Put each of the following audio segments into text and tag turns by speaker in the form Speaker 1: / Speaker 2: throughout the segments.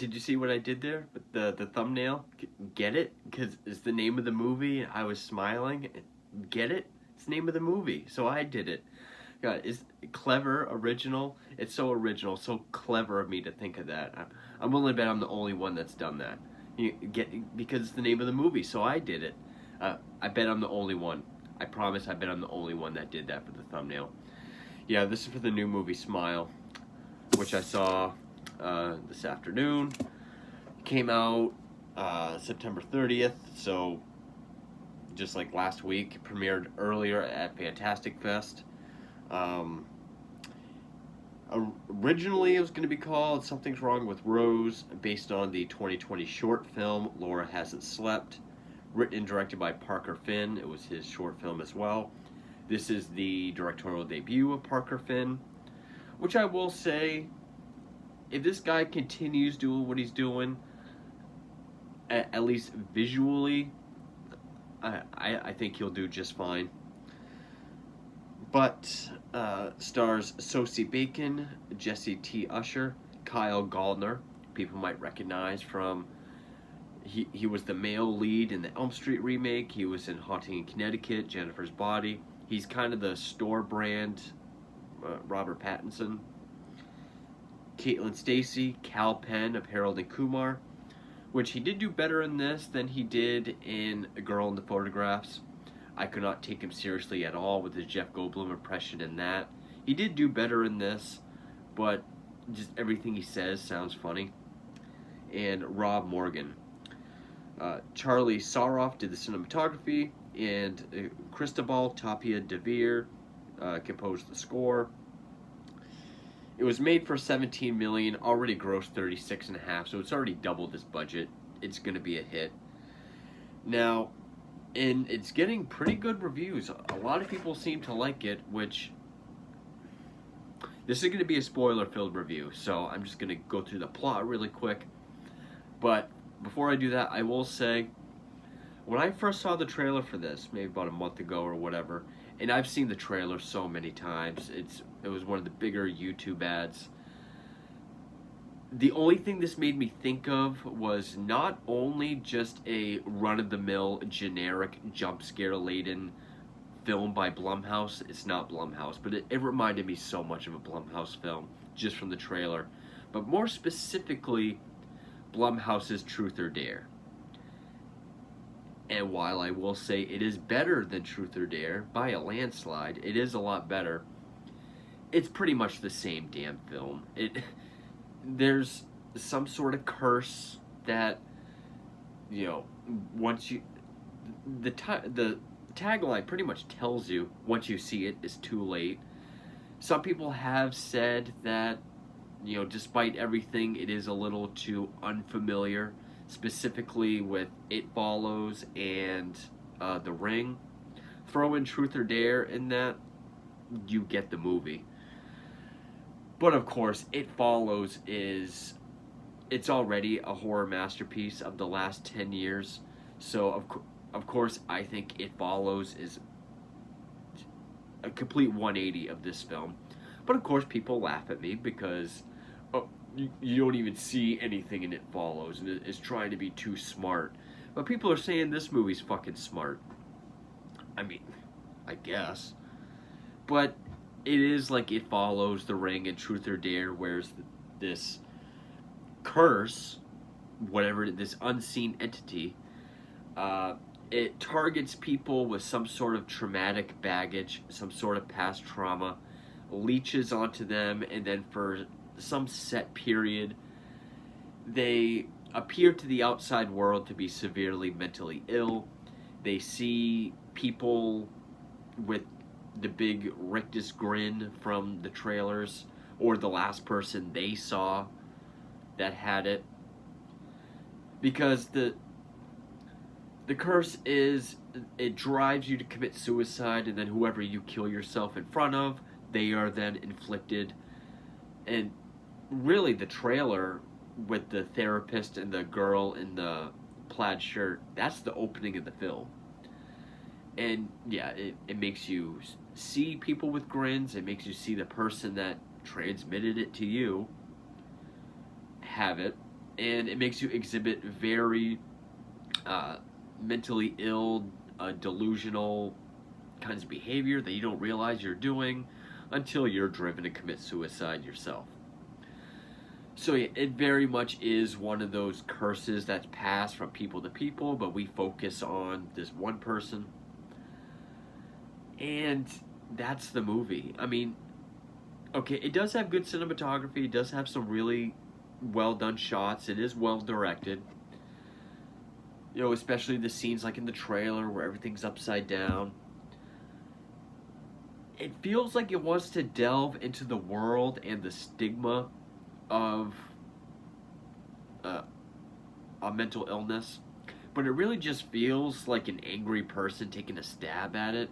Speaker 1: Did you see what I did there with the thumbnail? Get it? Because it's the name of the movie. I was smiling. Get it? It's the name of the movie. So I did it. God, it's clever, original. It's so original, so clever of me to think of that. I'm willing to bet I'm the only one that's done that. Because it's the name of the movie, so I did it. I bet I'm the only one. I promise. I bet I'm the only one that did that for the thumbnail. Yeah, this is for the new movie Smile, which I saw this afternoon. Came out September 30th, so just like last week. Premiered earlier at Fantastic Fest. Originally, it was going to be called Something's Wrong with Rose, based on the 2020 short film Laura Hasn't Slept, written and directed by Parker Finn. It was his short film as well. This is the directorial debut of Parker Finn, which I will say, if this guy continues doing what he's doing, at least visually, I think he'll do just fine. But stars Sosie Bacon, Jesse T. Usher, Kyle Gallner. People might recognize from... He was the male lead in the Elm Street remake. He was in Haunting in Connecticut, Jennifer's Body. He's kind of the store brand Robert Pattinson. Caitlin Stasey, Cal Penn of Harold and Kumar, which he did do better in this than he did in A Girl in the Photographs. I could not take him seriously at all with his Jeff Goldblum impression in that. He did do better in this, but just everything he says sounds funny. And Rob Morgan. Charlie Saroff did the cinematography, and Cristobal Tapia de Veer composed the score. It was made for $17 million, already grossed $36.5, so it's already doubled its budget. It's going to be a hit. Now, and it's getting pretty good reviews. A lot of people seem to like it, which... This is going to be a spoiler-filled review, so I'm just going to go through the plot really quick. But before I do that, I will say, when I first saw the trailer for this, maybe about a month ago or whatever, and I've seen the trailer so many times, it was one of the bigger YouTube ads. The only thing this made me think of was not only just a run-of-the-mill, generic, jump-scare-laden film by Blumhouse. It's not Blumhouse, but it reminded me so much of a Blumhouse film, just from the trailer. But more specifically, Blumhouse's Truth or Dare. And while I will say it is better than Truth or Dare, by a landslide, it is a lot better, it's pretty much the same damn film. There's some sort of curse that, once you... The tagline pretty much tells you, once you see it, it's too late. Some people have said that, despite everything, it is a little too unfamiliar, specifically with It Follows and The Ring. Throw in Truth or Dare in that, you get the movie. But of course, It Follows it's already a horror masterpiece of the last 10 years. So, of course, I think It Follows is a complete 180 of this film. But of course, people laugh at me because you don't even see anything in It Follows, and it's trying to be too smart. But people are saying this movie's fucking smart. I mean, I guess. But it is like It Follows, The Ring, and Truth or Dare, whereas this curse, whatever, this unseen entity, it targets people with some sort of traumatic baggage, some sort of past trauma, leeches onto them, and then for some set period, they appear to the outside world to be severely mentally ill. They see people with the big rictus grin from the trailers, or the last person they saw that had it. Because the curse is, it drives you to commit suicide, and then whoever you kill yourself in front of, they are then inflicted. And really, the trailer with the therapist and the girl in the plaid shirt, that's the opening of the film. And yeah, it makes you see people with grins. It makes you see the person that transmitted it to you have it. and it makes you exhibit very uh, mentally ill, delusional kinds of behavior that you don't realize you're doing until you're driven to commit suicide yourself. So yeah, it very much is one of those curses that's passed from people to people, but we focus on this one person, and that's the movie. I mean, okay, it does have good cinematography. It does have some really well done shots. It is well directed. Especially the scenes like in the trailer where everything's upside down. It feels like it wants to delve into the world and the stigma of uh, a mental illness, but it really just feels like an angry person taking a stab at it.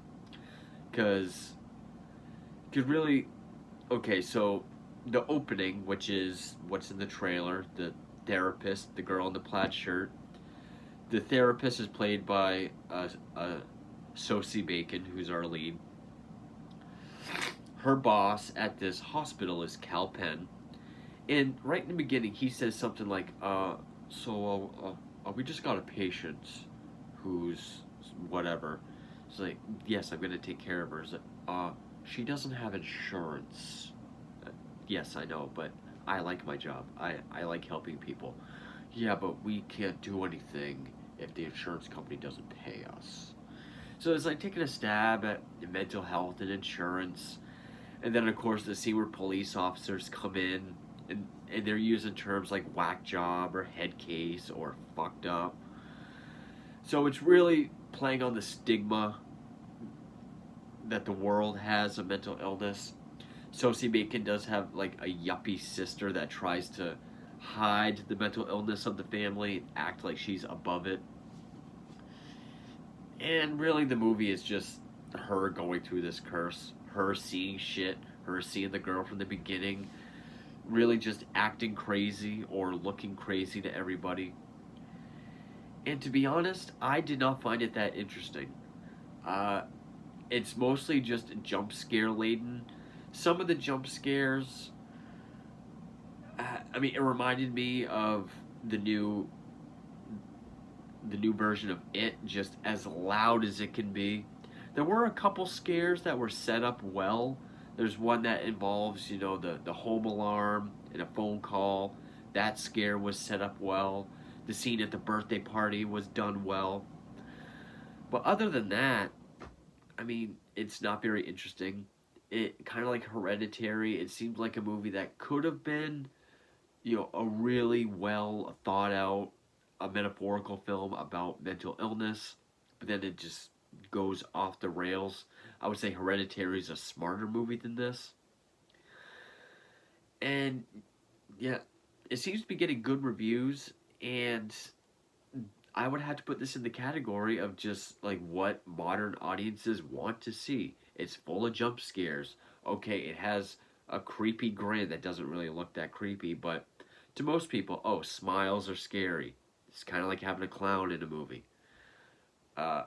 Speaker 1: Because, really, okay, so the opening, which is what's in the trailer, the therapist, the girl in the plaid shirt, the therapist is played by Sosie Bacon, who's our lead. Her boss at this hospital is Cal Penn, and right in the beginning, he says something like, we just got a patient who's whatever. It's like, yes, I'm going to take care of her. It's like, she doesn't have insurance. Yes, I know, but I like my job. I like helping people. Yeah, but we can't do anything if the insurance company doesn't pay us. So it's like taking a stab at mental health and insurance. And then, of course, the scene where police officers come in and they're using terms like whack job or head case or fucked up. So it's really playing on the stigma that the world has of mental illness. Sosie Bacon does have like a yuppie sister that tries to hide the mental illness of the family and act like she's above it. And really, the movie is just her going through this curse, her seeing shit, her seeing the girl from the beginning, really just acting crazy or looking crazy to everybody. And to be honest, I did not find it that interesting. Uh, it's mostly just jump scare laden. Some of the jump scares, I mean, it reminded me of the new the new version of It, just as loud as it can be. There were a couple scares that were set up well. There's one that involves, the home alarm and a phone call. That scare was set up well. The scene at the birthday party was done well. But other than that, I mean, it's not very interesting. It kind of like Hereditary. It seems like a movie that could have been, a really well thought out, a metaphorical film about mental illness, but then it just goes off the rails. I would say Hereditary is a smarter movie than this. And yeah, it seems to be getting good reviews, and I would have to put this in the category of just like what modern audiences want to see. It's full of jump scares. Okay, it has a creepy grin that doesn't really look that creepy, but to most people, oh, smiles are scary. It's kind of like having a clown in a movie. Uh,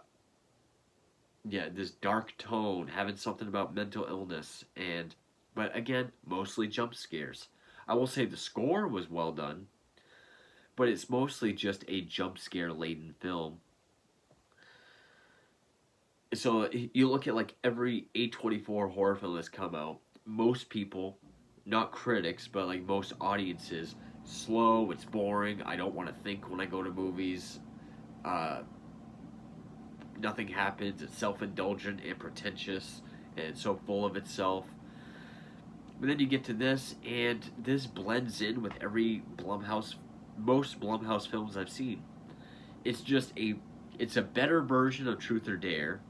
Speaker 1: yeah, this dark tone, having something about mental illness, but again, mostly jump scares. I will say the score was well done, but it's mostly just a jump scare laden film. So you look at like every A24 horror film that's come out, most people, not critics, but like most audiences, slow, it's boring, I don't want to think when I go to movies. Uh, Nothing happens, it's self-indulgent and pretentious and so full of itself. But then you get to this, and this blends in with most Blumhouse films I've seen. It's just it's a better version of Truth or Dare,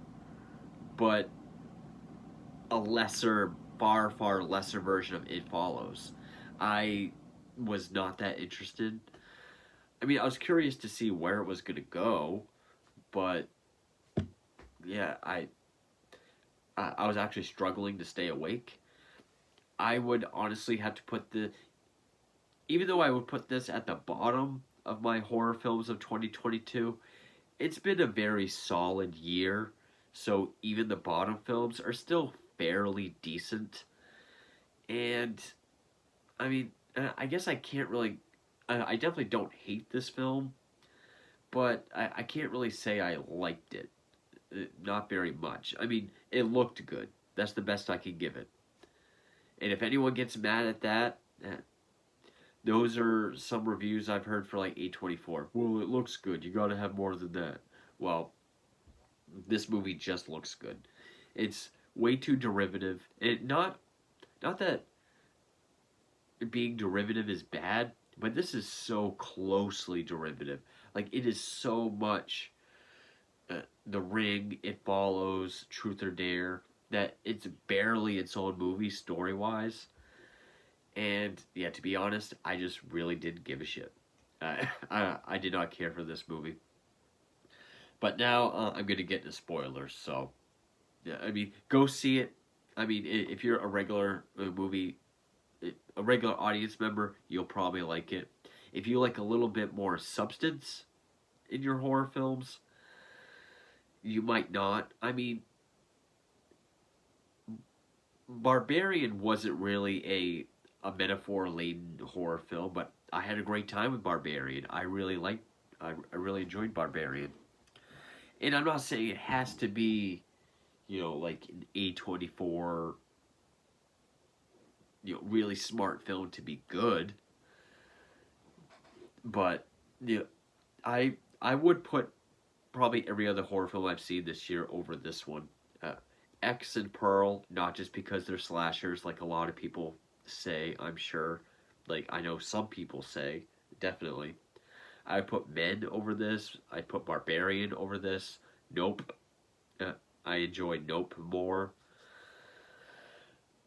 Speaker 1: but a lesser, far, far lesser version of It Follows. I was not that interested. I mean, I was curious to see where it was going to go, but yeah, I was actually struggling to stay awake. I would honestly have to even though I would put this at the bottom of my horror films of 2022, it's been a very solid year. So even the bottom films are still fairly decent. And I mean, I guess I can't really. I definitely don't hate this film, but I can't really say I liked it. Not very much. I mean, it looked good. That's the best I can give it. And if anyone gets mad at that, those are some reviews I've heard for like A24. Well, it looks good. You got to have more than that. Well, this movie just looks good. It's way too derivative. It not that being derivative is bad, but this is so closely derivative. Like it is so much The Ring, It Follows, Truth or Dare that it's barely its own movie story wise. And yeah, to be honest, I just really didn't give a shit. I did not care for this movie. But now I'm going to get into spoilers. So, yeah, I mean, go see it. I mean, if you're a regular a regular audience member, you'll probably like it. If you like a little bit more substance in your horror films, you might not. I mean, Barbarian wasn't really a metaphor laden horror film, but I had a great time with Barbarian. I really enjoyed Barbarian. And I'm not saying it has to be, like an A24, really smart film to be good, but you know, I would put probably every other horror film I've seen this year over this one. Uh, X and Pearl, not just because they're slashers, like a lot of people say, I'm sure. Like, I know some people say, definitely. I put Men over this. I put Barbarian over this. Nope. Uh, I enjoy Nope more.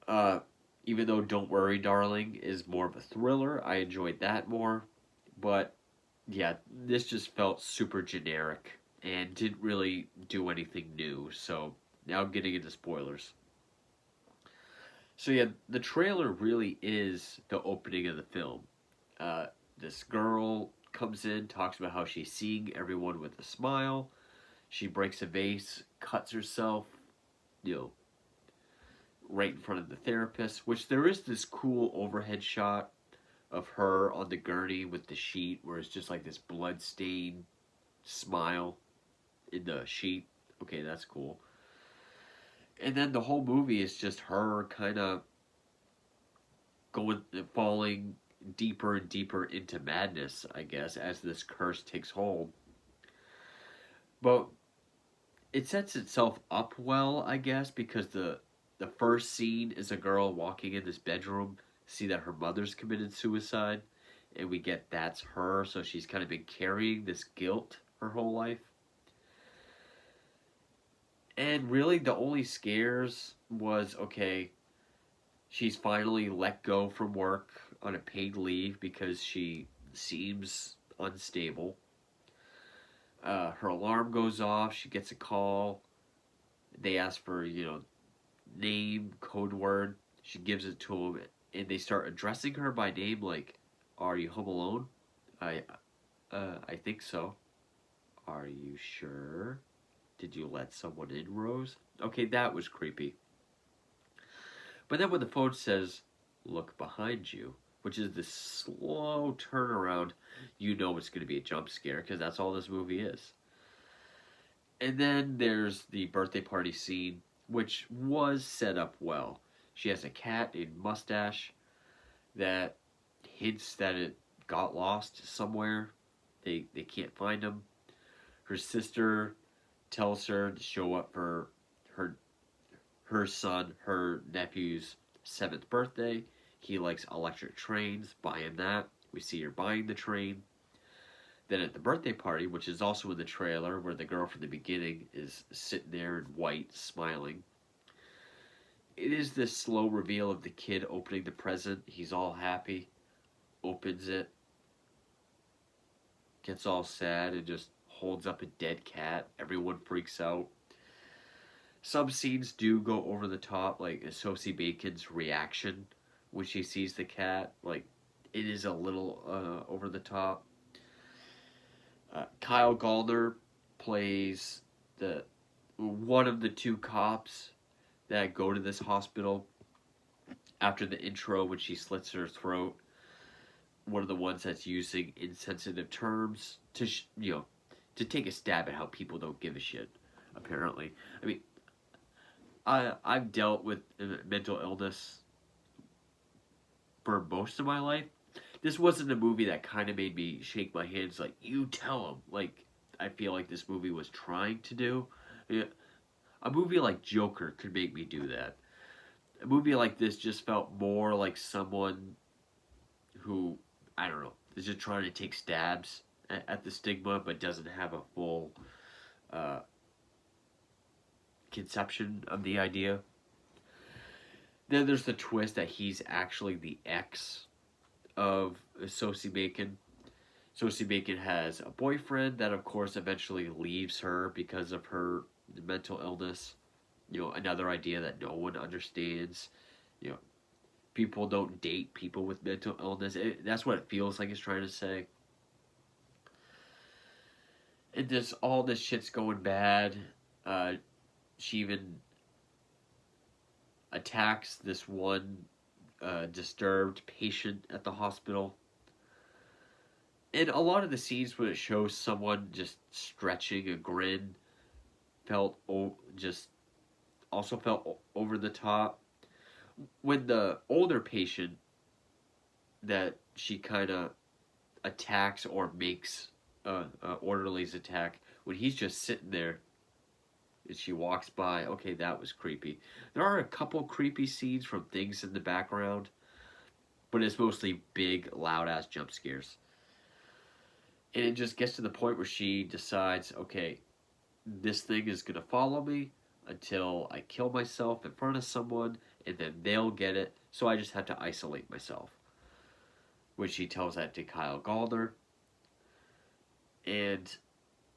Speaker 1: Uh, Even though Don't Worry, Darling is more of a thriller, I enjoyed that more. But yeah, this just felt super generic and didn't really do anything new. So now I'm getting into spoilers. So yeah, the trailer really is the opening of the film. Uh, this girl comes in, talks about how she's seeing everyone with a smile. She breaks a vase, cuts herself, you know, right in front of the therapist. Which there is this cool overhead shot of her on the gurney with the sheet, where it's just like this blood stained smile in the sheet. Okay, that's cool. And then the whole movie is just her kind of going, falling deeper and deeper into madness, I guess, as this curse takes hold. But it sets itself up well, I guess, because the first scene is a girl walking in this bedroom, see that her mother's committed suicide, and we get that's her, so she's kind of been carrying this guilt her whole life. And really, the only scares was okay, she's finally let go from work on a paid leave because she seems unstable. Her alarm goes off. She gets a call. They ask for, name, code word. She gives it to them, and they start addressing her by name like, "Are you home alone?" I, I think so. Are you sure? Did you let someone in, Rose? Okay, that was creepy. But then when the phone says, "Look behind you," which is this slow turnaround, you know it's going to be a jump scare because that's all this movie is. And then there's the birthday party scene, which was set up well. She has a cat named Mustache that hints that it got lost somewhere. They can't find him. Her sister tells her to show up for her her nephew's 7th birthday. He likes electric trains. Buy him that. We see her buying the train. Then at the birthday party, which is also in the trailer, where the girl from the beginning is sitting there in white, smiling, it is this slow reveal of the kid opening the present. He's all happy, opens it, gets all sad, and just holds up a dead cat. Everyone freaks out. Some scenes do go over the top, like Sosie Bacon's reaction when she sees the cat. Like, it is a little over the top. Kyle Gallner plays the one of the two cops that go to this hospital after the intro when she slits her throat. one of the ones that's using insensitive terms to to take a stab at how people don't give a shit. Apparently, I mean, I've dealt with mental illness for most of my life. This wasn't a movie that kind of made me shake my hands like you tell him. Like I feel like this movie was trying to do. Yeah, a movie like Joker could make me do that. A movie like this just felt more like someone who, I don't know, is just trying to take stabs at the stigma but doesn't have a full uh, conception of the idea. Then there's the twist that he's actually the ex of Sosie Bacon. Sosie Bacon has a boyfriend that, of course, eventually leaves her because of her mental illness. Another idea that no one understands. You know, people don't date people with mental illness. That's what it feels like it's trying to say. And just all this shit's going bad. She even attacks this one disturbed patient at the hospital. And a lot of the scenes when it shows someone just stretching a grin felt just also felt over the top. When the older patient that she kind of attacks or makes orderly's attack, when he's just sitting there and she walks by, okay, that was creepy. There are a couple creepy scenes from things in the background, but it's mostly big, loud ass jump scares. And it just gets to the point where she decides, okay, this thing is going to follow me until I kill myself in front of someone, and then they'll get it, so I just have to isolate myself. When she tells that to Kyle Gallner. And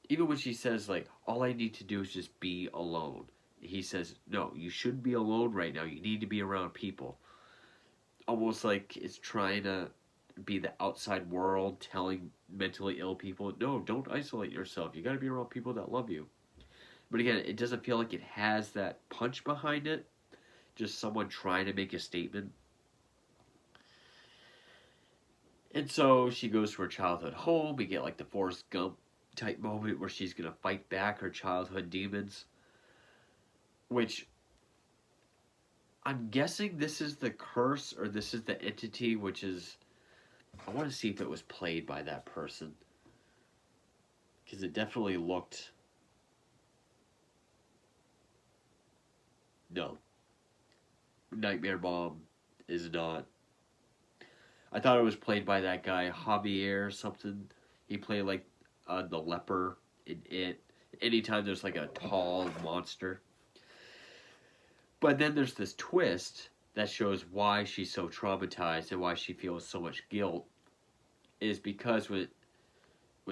Speaker 1: even when she says, like, all I need to do is just be alone. He says, no, you shouldn't be alone right now. You need to be around people. Almost like it's trying to be the outside world telling mentally ill people, no, don't isolate yourself. You got to be around people that love you. But again, it doesn't feel like it has that punch behind it. Just someone trying to make a statement. And so she goes to her childhood home. We get like the Forrest Gump type moment where she's going to fight back her childhood demons. Which, I'm guessing this is the curse or this is the entity, which is, I want to see if it was played by that person. Because it definitely looked, no. Nightmare Mom is not. I thought it was played by that guy, Javier or something. He played like the leper in it. Anytime there's like a tall monster. But then there's this twist that shows why she's so traumatized and why she feels so much guilt. Is because when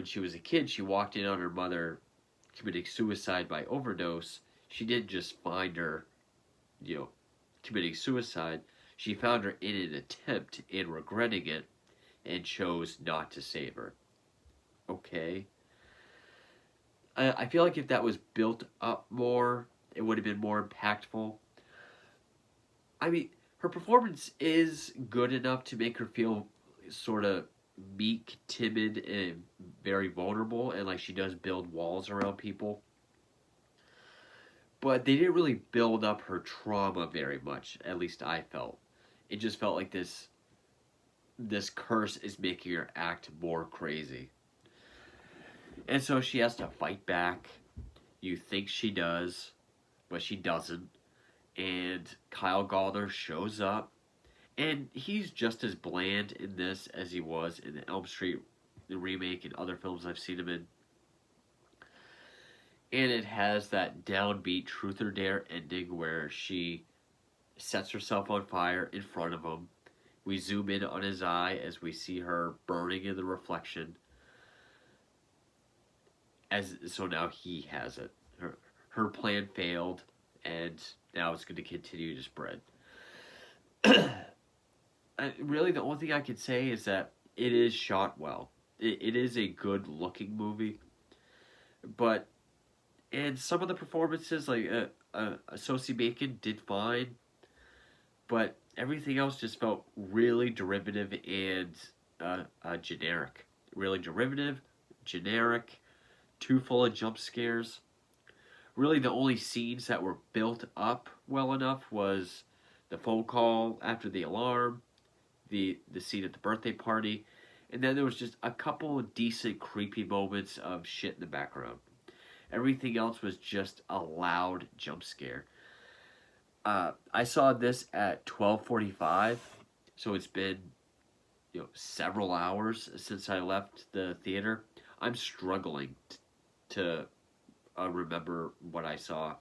Speaker 1: she was a kid, she walked in on her mother committing suicide by overdose. She didn't just find her, committing suicide. She found her in an attempt and regretting it and chose not to save her. Okay. I feel like if that was built up more, it would have been more impactful. I mean, her performance is good enough to make her feel sort of meek, timid, and very vulnerable, and like she does build walls around people. But they didn't really build up her trauma very much, at least I felt. It just felt like this curse is making her act more crazy. And so she has to fight back. You think she does, but she doesn't. And Kyle Gallner shows up. And he's just as bland in this as he was in the Elm Street remake and other films I've seen him in. And it has that downbeat truth or dare ending where she sets herself on fire in front of him. We zoom in on his eye as we see her burning in the reflection. So now he has it. Her plan failed, and now it's going to continue to spread. Really, the only thing I could say is that it is shot well. It is a good looking movie, and some of the performances, like Sosie Bacon, did fine. But everything else just felt really derivative and generic, really derivative, generic, too full of jump scares. Really, the only scenes that were built up well enough was the phone call after the alarm, the scene at the birthday party, and then there was just a couple of decent creepy moments of shit in the background. Everything else was just a loud jump scare. I saw this at 12:45, so it's been several hours since I left the theater. I'm struggling to remember what I saw.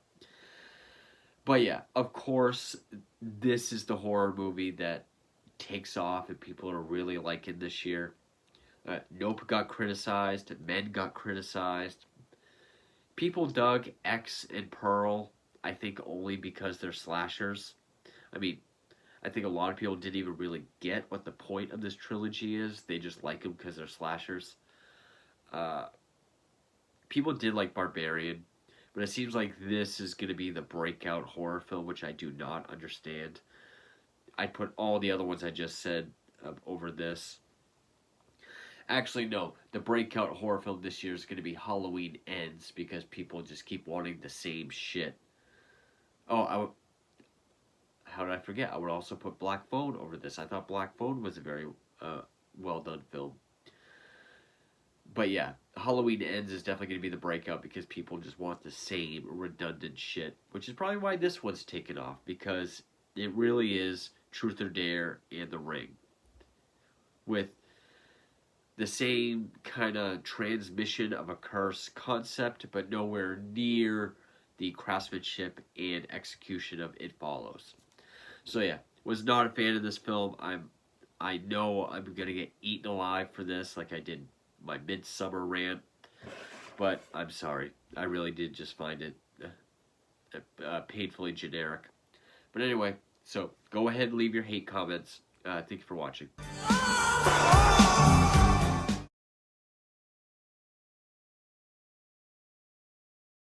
Speaker 1: But yeah, of course, this is the horror movie that takes off and people are really liking this year. Nope got criticized, Men got criticized. People dug X and Pearl, I think only because they're slashers. I mean, I think a lot of people didn't even really get what the point of this trilogy is. They just like them because they're slashers. Uh, People did like Barbarian, but it seems like this is going to be the breakout horror film, which I do not understand. I'd put all the other ones I just said over this. Actually, no. The breakout horror film this year is going to be Halloween Ends because people just keep wanting the same shit. Oh, how did I forget? I would also put Black Phone over this. I thought Black Phone was a very well done film. But yeah, Halloween Ends is definitely going to be the breakout because people just want the same redundant shit, which is probably why this one's taken off because it really is Truth or Dare and The Ring with the same kind of transmission of a curse concept, but nowhere near the craftsmanship and execution of It Follows. So yeah, was not a fan of this film. I know I'm gonna get eaten alive for this, like I did my Midsummer rant, but I'm sorry. I really did just find it painfully generic. But anyway, so go ahead and leave your hate comments. Thank you for watching.